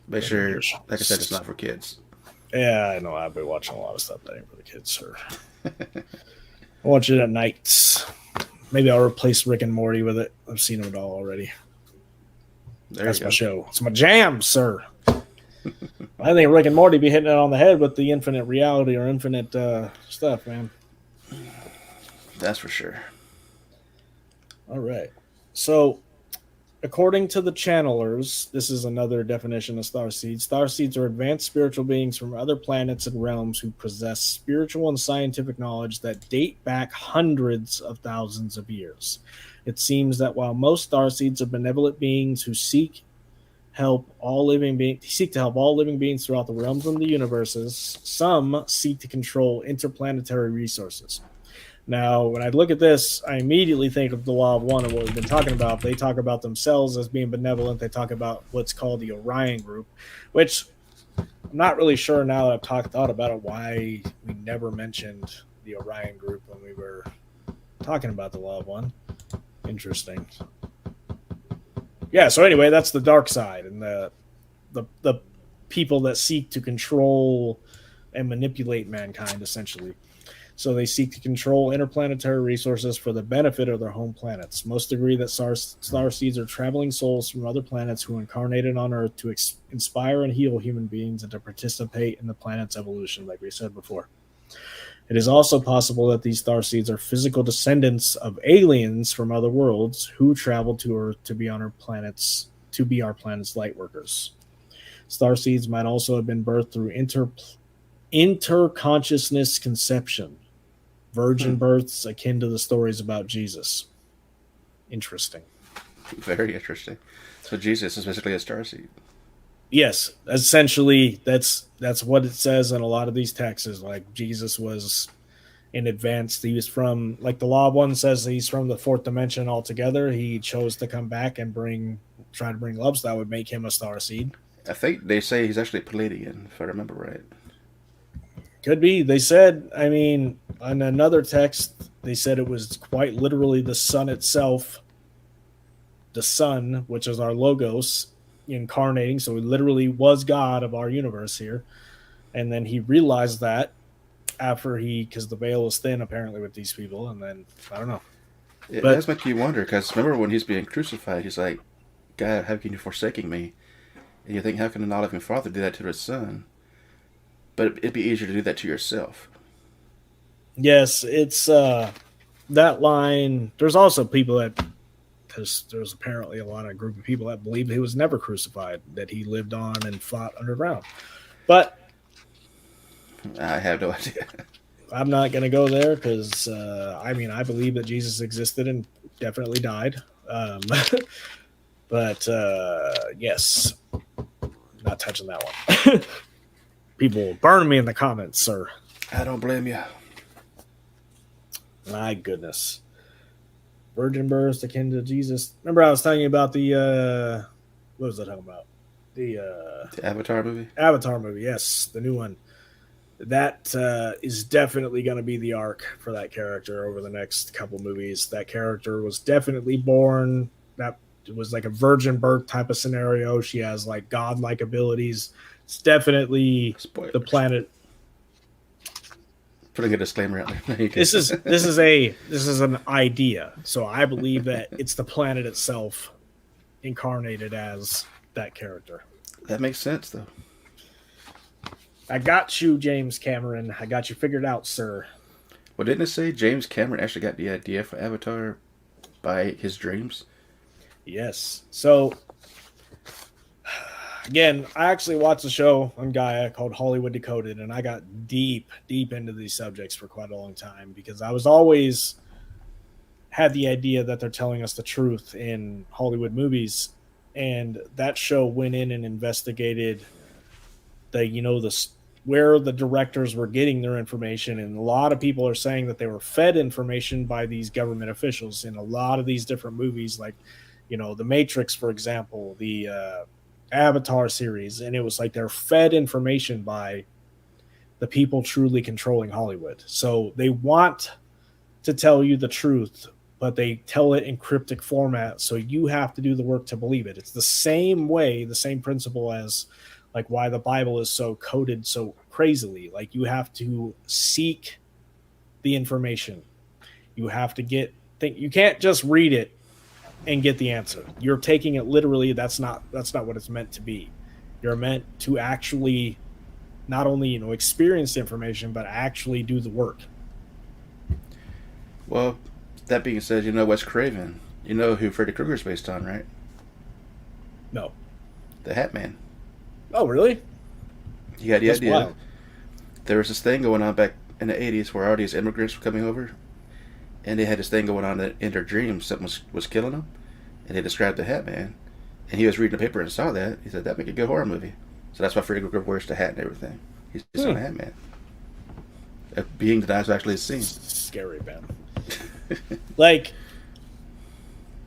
Make sure, like I said, it's not for kids. Yeah, I know. I've been watching a lot of stuff that ain't for the kids, sir. I watch it at nights. Maybe I'll replace Rick and Morty with it. I've seen it all already. That's my show. It's my jam, sir. I think Rick and Morty be hitting it on the head with the infinite reality or infinite stuff, man. That's for sure. All right. So, according to the channelers, this is another definition of starseeds. Starseeds are advanced spiritual beings from other planets and realms who possess spiritual and scientific knowledge that date back hundreds of thousands of years. It seems that while most starseeds are benevolent beings who seek to help all living beings throughout the realms and the universes, some seek to control interplanetary resources. Now, when I look at this, I immediately think of the Law of One and what we've been talking about. They talk about themselves as being benevolent. They talk about what's called the Orion Group, which I'm not really sure now that I've thought about it why we never mentioned the Orion Group when we were talking about the Law of One. Interesting. Yeah, so anyway, that's the dark side and the people that seek to control and manipulate mankind, essentially. So they seek to control interplanetary resources for the benefit of their home planets. Most agree that starseeds are traveling souls from other planets who incarnated on Earth to inspire and heal human beings and to participate in the planet's evolution, like we said before. It is also possible that these starseeds are physical descendants of aliens from other worlds who traveled to Earth to be our planet's light workers. Starseeds might also have been birthed through interconsciousness conception. Virgin births akin to the stories about Jesus. Interesting. Very interesting. So Jesus is basically a starseed. Yes, essentially that's what it says in a lot of these texts. Like Jesus was in advance. He was from, like the Law of One says, he's from the 4th dimension altogether. He chose to come back and try to bring love, so that would make him a starseed. I think they say he's actually Palladian, if I remember right. Could be. They said, I mean, on another text, they said it was quite literally the sun itself, the sun, which is our logos, incarnating. So it literally was God of our universe here. And then he realized that because the veil is thin apparently with these people. And then, I don't know. It does make you wonder, because remember when he's being crucified, he's like, God, how can you forsaking me? And you think, how can a not-living father do that to his son? But it'd be easier to do that to yourself. Yes, it's that line. There's also people that, there's apparently a group of people that believe he was never crucified, that he lived on and fought underground. But I have no idea. I'm not going to go there because, I believe that Jesus existed and definitely died. But yes, not touching that one. People will burn me in the comments, sir. I don't blame you. My goodness. Virgin births akin to Jesus. Remember I was telling you about the, what was I talking about? The Avatar movie? Avatar movie, yes. The new one. That is definitely going to be the arc for that character over the next couple movies. That character was definitely born. That was like a virgin birth type of scenario. She has like godlike abilities. It's definitely Spoilers. the planet. Putting a disclaimer out there. You This go. is an idea. So I believe that it's the planet itself incarnated as that character. That makes sense, though. I got you, James Cameron. I got you figured out, sir. Well, didn't it say James Cameron actually got the idea for Avatar by his dreams? Yes. So, again, I actually watched a show on Gaia called Hollywood Decoded, and I got deep into these subjects for quite a long time because I was always had the idea that they're telling us the truth in Hollywood movies, and that show went in and investigated where the directors were getting their information, and a lot of people are saying that they were fed information by these government officials in a lot of these different movies, like The Matrix, for example, the Avatar series, and it was like they're fed information by the people truly controlling Hollywood. So they want to tell you the truth, but they tell it in cryptic format, so you have to do the work to believe it. It's the same principle as like why the Bible is so coded so crazily. Like you have to seek the information. You have to you can't just read it and get the answer. You're taking it literally. That's not what it's meant to be. You're meant to actually not only experience the information, but actually do the work. Well, that being said, Wes Craven. You know who Freddy Krueger's based on, right? No. The Hat Man. Oh, really? You got the That's idea. wild. There was this thing going on back in the 80s where all these immigrants were coming over, and they had this thing going on that in their dreams something was killing them, and they described the Hat Man, and he was reading the paper and saw that. He said, that'd make a good horror movie. So that's why Freddy Krueger wears the hat and everything. He's on the Hat Man. A being that I've actually seen. Scary, man. Like,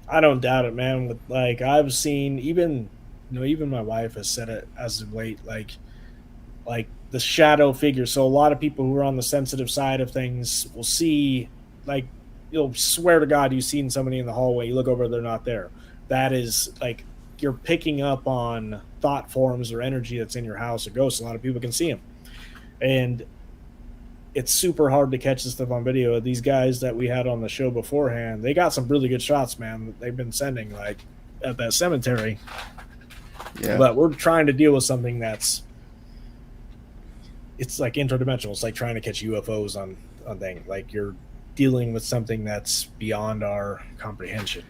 I don't doubt it, man. I've seen even my wife has said it as of late, like the shadow figure. So a lot of people who are on the sensitive side of things will see, like, you'll swear to God you've seen somebody in the hallway. You look over, they're not there. That is like you're picking up on thought forms or energy that's in your house or ghosts. A lot of people can see them, and it's super hard to catch this stuff on video. These guys that we had on the show beforehand, they got some really good shots, man, that they've been sending, like at that cemetery. Yeah. But we're trying to deal with something it's like interdimensional. It's like trying to catch UFOs on things. Like you're dealing with something that's beyond our comprehension.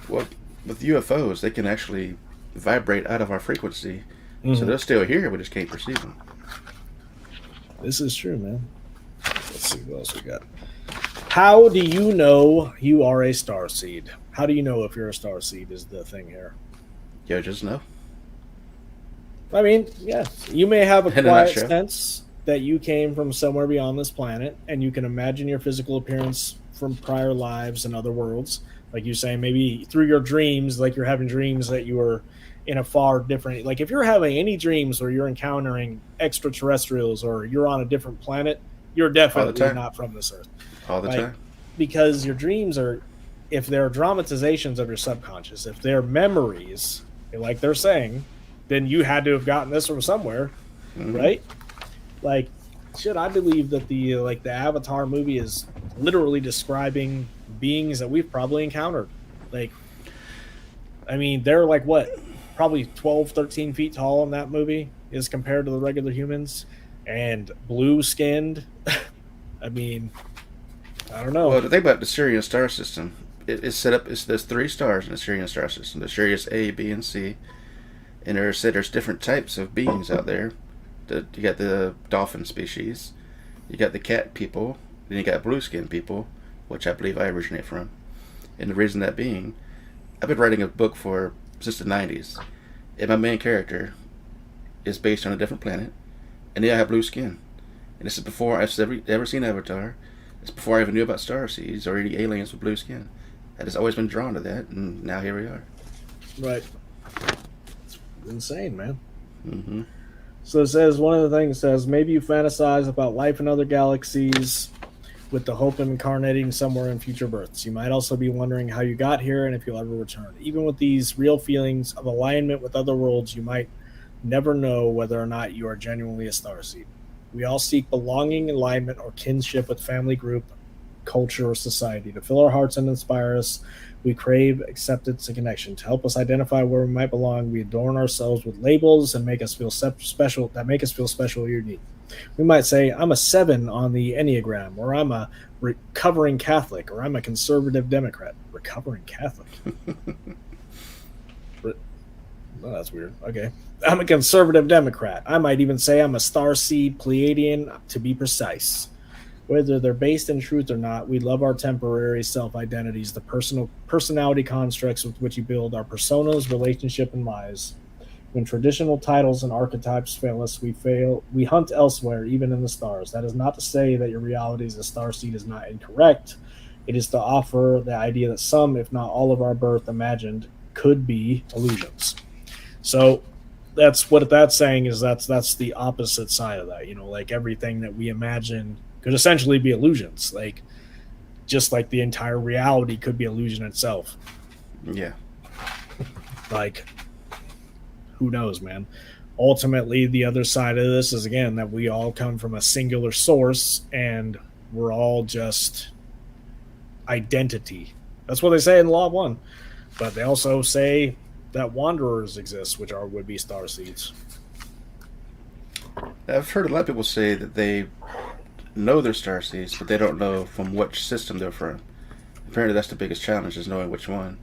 Well, with UFOs, they can actually vibrate out of our frequency. Mm-hmm. So they're still here, we just can't perceive them. This is true, man. Let's see what else we got. How do you know you are a Starseed? How do you know if you're a Starseed is the thing here. Yo, just know. I mean, yeah, you may have a In a quiet nutshell. sense that you came from somewhere beyond this planet, and you can imagine your physical appearance from prior lives and other worlds. Like you say, maybe through your dreams, like you're having dreams that you were in a far different... Like if you're having any dreams where you're encountering extraterrestrials or you're on a different planet, you're definitely time. not from this Earth. All the time. Because your dreams are... If they're dramatizations of your subconscious, if they're memories, like they're saying, then you had to have gotten this from somewhere, right? Like, shit, I believe that the Avatar movie is literally describing beings that we've probably encountered. Like, I mean, they're like, what, probably 12, 13 feet tall in that movie as compared to the regular humans, and blue-skinned. I mean, I don't know. Well, the thing about the Sirian star system, it's set up, there's 3 stars in the Sirian star system. There's Sirius A, B, and C. And there's different types of beings out there. You got the dolphin species, you got the cat people, then you got blue skin people, which I believe I originate from. And the reason that being, I've been writing a book since the 90s, and my main character is based on a different planet, and they all have blue skin. And this is before I've ever seen Avatar. It's before I even knew about Starseeds or any aliens with blue skin. I just always been drawn to that, and now here we are. Right. It's insane, man. Mm-hmm. So it says, one of the things says, maybe you fantasize about life in other galaxies with the hope of incarnating somewhere in future births. You might also be wondering how you got here and if you'll ever return. Even with these real feelings of alignment with other worlds, you might never know whether or not you are genuinely a Starseed. We all seek belonging, alignment, or kinship with family, group, culture, or society. To fill our hearts and inspire us, we crave acceptance and connection. To help us identify where we might belong, we adorn ourselves with labels and make us feel special. That make us feel special or unique. We might say, "I'm a 7 on the Enneagram," or "I'm a recovering Catholic," or "I'm a conservative Democrat." Recovering Catholic. Oh, that's weird. Okay. "I'm a conservative Democrat." I might even say I'm a Starseed Pleiadian, to be precise. Whether they're based in truth or not, we love our temporary self-identities, the personality constructs with which we build our personas, relationship, and lives. When traditional titles and archetypes fail us, we hunt elsewhere, even in the stars. That is not to say that your reality as a starseed is not incorrect. It is to offer the idea that some, if not all, of our birth imagined could be illusions. So that's what that's saying, is that's the opposite side of that. Like everything that we imagine could essentially be illusions. Like just like the entire reality could be illusion itself. Yeah. Like, who knows, man? Ultimately, the other side of this is, again, that we all come from a singular source and we're all just identity. That's what they say in Law of One. But they also say that wanderers exist, which would be starseeds. I've heard a lot of people say that they know they're starseeds, but they don't know from which system they're from. Apparently that's the biggest challenge, is knowing which one.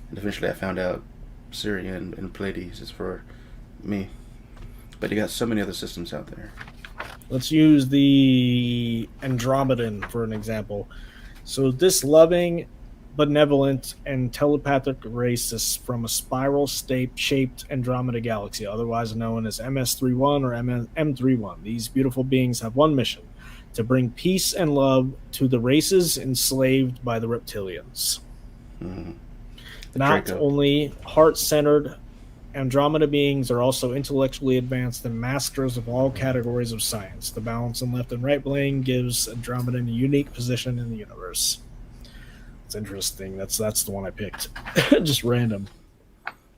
And eventually I found out Syrian and Pleiades is for me. But you got so many other systems out there. Let's use the Andromedan for an example. So this loving, benevolent, and telepathic race is from a spiral-shaped Andromeda galaxy, otherwise known as MS-31 or M31. These beautiful beings have one mission: to bring peace and love to the races enslaved by the reptilians. Mm-hmm. Not Draco. only heart-centered, Andromeda beings are also intellectually advanced and masters of all categories of science. The balance in left and right brain gives Andromeda a unique position in the universe. It's interesting. That's the one I picked. Just random.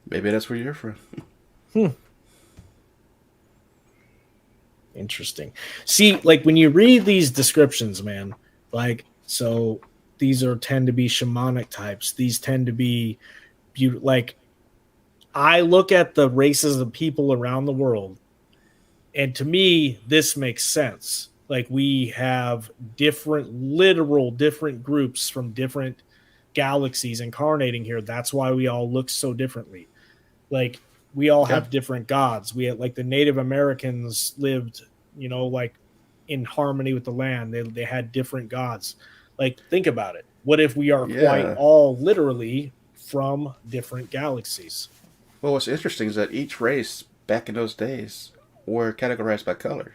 Maybe that's where you're from. Interesting. See, like when you read these descriptions, man, like, so these tend to be shamanic types. These tend to be like, I look at the races of people around the world, and to me, this makes sense. Like, we have different groups from different galaxies incarnating here. That's why we all look so differently. Like, we all have different gods. We had, like, the Native Americans lived, like in harmony with the land. They had different gods. Like, think about it. What if we are quite all literally from different galaxies? Well, what's interesting is that each race back in those days were categorized by color.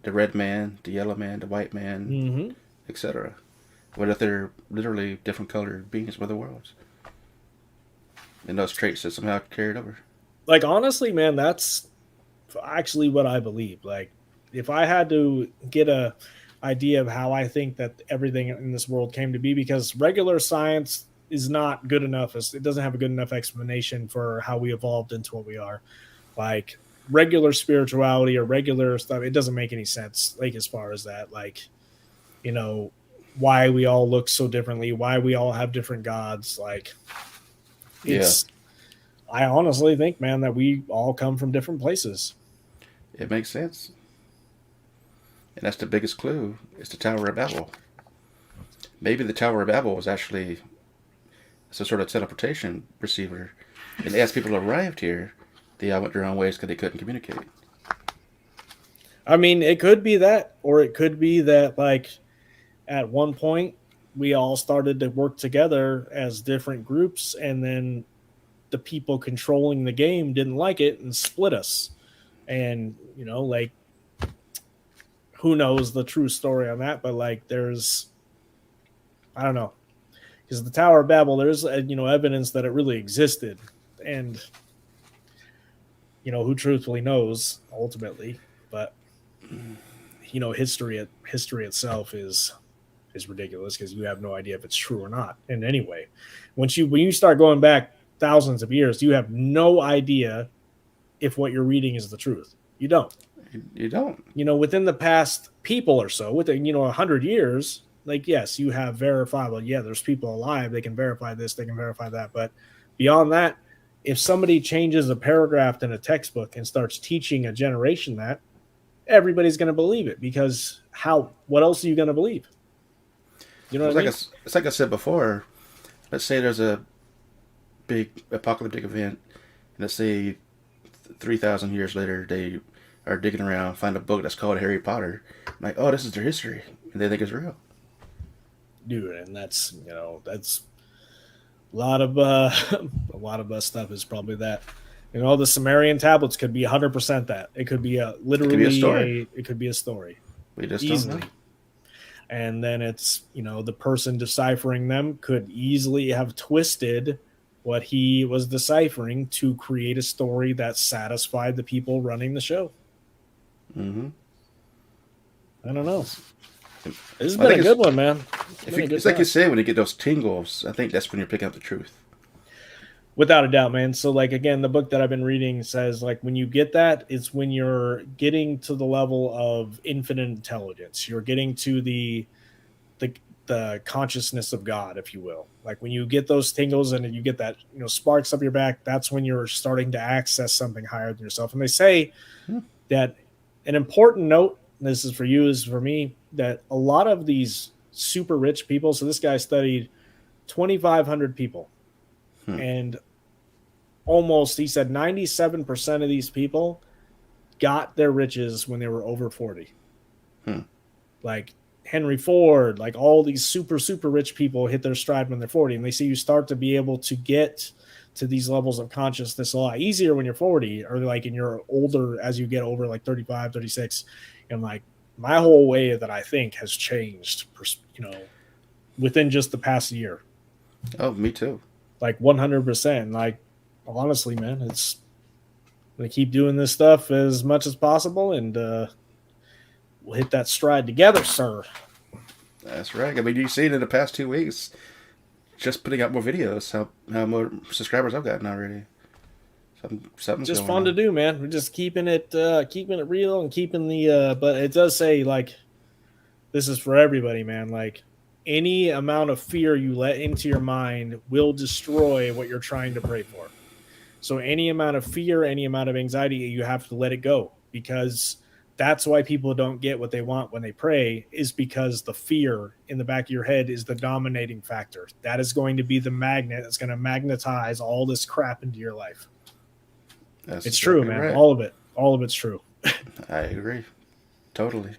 The red man, the yellow man, the white man, etc. What if they're literally different colored beings with the worlds? And those traits that somehow carried over. Like, honestly, man, that's actually what I believe. Like, if I had to get a idea of how I think that everything in this world came to be, because regular science is not good enough. It doesn't have a good enough explanation for how we evolved into what we are. Like, regular spirituality or regular stuff, it doesn't make any sense. Like, as far as that, like, why we all look so differently, why we all have different gods. Like, I honestly think, man, that we all come from different places. It makes sense. And that's the biggest clue. It's the Tower of Babel. Maybe the Tower of Babel was actually some sort of teleportation receiver. And as people arrived here, they all went their own ways because they couldn't communicate. I mean, it could be that, or it could be that, like, at one point, we all started to work together as different groups, and then the people controlling the game didn't like it and split us. And, like, who knows the true story on that, but, like, I don't know. Because the Tower of Babel, there's, evidence that it really existed. And, who truthfully knows, ultimately. But, history itself is ridiculous, because you have no idea if it's true or not. And anyway, when you start going back thousands of years, you have no idea if what you're reading is the truth. You don't. You don't. Within the past people or so, within 100 years, like, yes, you have verifiable. Yeah, there's people alive. They can verify this. They can verify that. But beyond that, if somebody changes a paragraph in a textbook and starts teaching a generation that, everybody's going to believe it, because what else are you going to believe? You know what I mean? It's like I said before. Let's say there's a big apocalyptic event, and let's say 3,000 years later they are digging around, find a book that's called Harry Potter. I'm like, oh, this is their history, and they think it's real. Dude, and that's a lot of stuff is probably that. The Sumerian tablets could be 100% that. It could be literally a story. It could be a story. We just easily. don't know. And then it's, the person deciphering them could easily have twisted what he was deciphering to create a story that satisfied the people running the show. Mm-hmm. I don't know. This has been a good one, man. It's like you say, when you get those tingles, I think that's when you're picking up the truth. Without a doubt, man. So, like, again, the book that I've been reading says, like, when you get that, it's when you're getting to the level of infinite intelligence. You're getting to the consciousness of God, if you will. Like, when you get those tingles and you get that, sparks up your back, that's when you're starting to access something higher than yourself. And they say that an important note, and this is for you, is for me, that a lot of these super rich people, so this guy studied 2,500 people. And he said 97% of these people got their riches when they were over 40. Like Henry Ford, like all these super, super rich people hit their stride when they're 40. And they say you start to be able to get to these levels of consciousness a lot easier when you're 40, or like in your older, as you get over like 35, 36. And like my whole way that I think has changed, within just the past year. Oh, me too. Like 100%. Like, honestly, man, it's going to keep doing this stuff as much as possible, and we'll hit that stride together, sir. That's right. I mean, you see it in the past 2 weeks, just putting out more videos, how more subscribers I've gotten already. Something's just going fun on. to do, man. We're just keeping it real and keeping the but it does say, like, this is for everybody, man. Like, any amount of fear you let into your mind will destroy what you're trying to pray for. So any amount of fear, any amount of anxiety, you have to let it go, because that's why people don't get what they want when they pray, is because the fear in the back of your head is the dominating factor. That is going to be the magnet that's going to magnetize all this crap into your life. That's it's true, man. Right. All of it's true. I agree. Totally.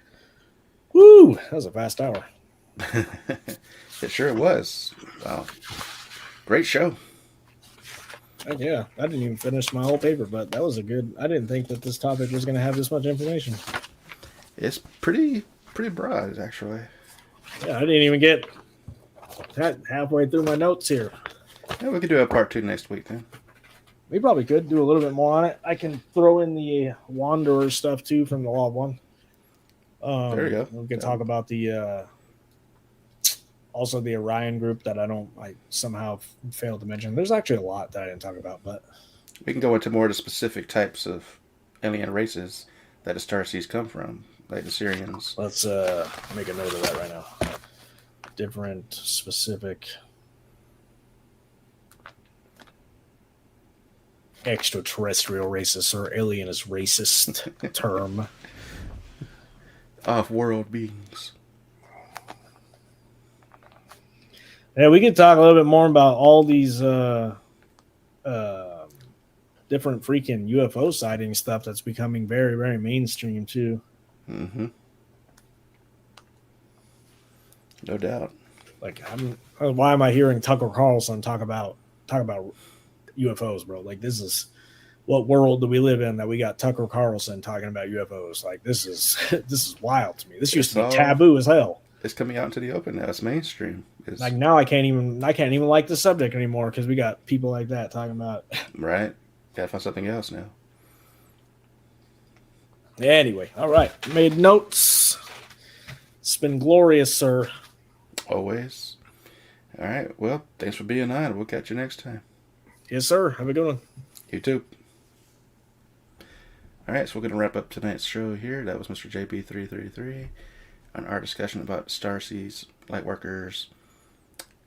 Woo! That was a fast hour. It sure was. Wow. Great show. Yeah, I didn't even finish my whole paper, but that was I didn't think that this topic was going to have this much information. It's pretty broad, actually. Yeah, I didn't even get halfway through my notes here. Yeah, we could do a part 2 next week, then. We probably could do a little bit more on it. I can throw in the Wanderer stuff, too, from the Law of One. There you go. We can talk about the also the Orion group that I somehow failed to mention. There's actually a lot that I didn't talk about, but we can go into more of the specific types of alien races that the Starseeds come from, like the Syrians. Let's make a note of that right now. Different specific extraterrestrial races, or alien is racist term. Off-world beings. Yeah, we could talk a little bit more about all these different freaking UFO sighting stuff that's becoming very, very mainstream too. Mm-hmm. No doubt. Like, why am I hearing Tucker Carlson talk about UFOs, bro? Like, this is, what world do we live in that we got Tucker Carlson talking about UFOs? Like, this is wild to me. This used to be taboo as hell. It's coming out into the open now. It's mainstream. Like, now I can't even like the subject anymore, because we got people like that talking about it. Right. Gotta find something else now. Anyway, all right. Made notes. It's been glorious, sir. Always. All right. Well, thanks for being on. We'll catch you next time. Yes, sir. Have a good one. You too. All right. Alright, so we're going to wrap up tonight's show here. That was Mr. JB333 on our discussion about Starseeds, Lightworkers,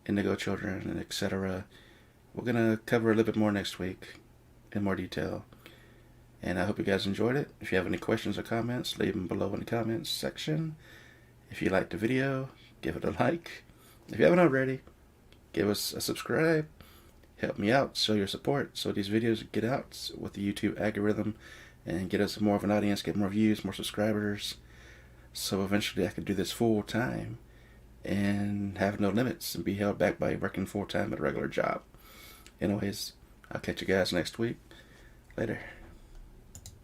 Indigo Children, and etc. We're going to cover a little bit more next week in more detail. And I hope you guys enjoyed it. If you have any questions or comments, leave them below in the comments section. If you liked the video, give it a like. If you haven't already, give us a subscribe. Help me out, show your support, so these videos get out with the YouTube algorithm and get us more of an audience, get more views, more subscribers. So eventually I can do this full time and have no limits and be held back by working full time at a regular job. Anyways, I'll catch you guys next week. Later.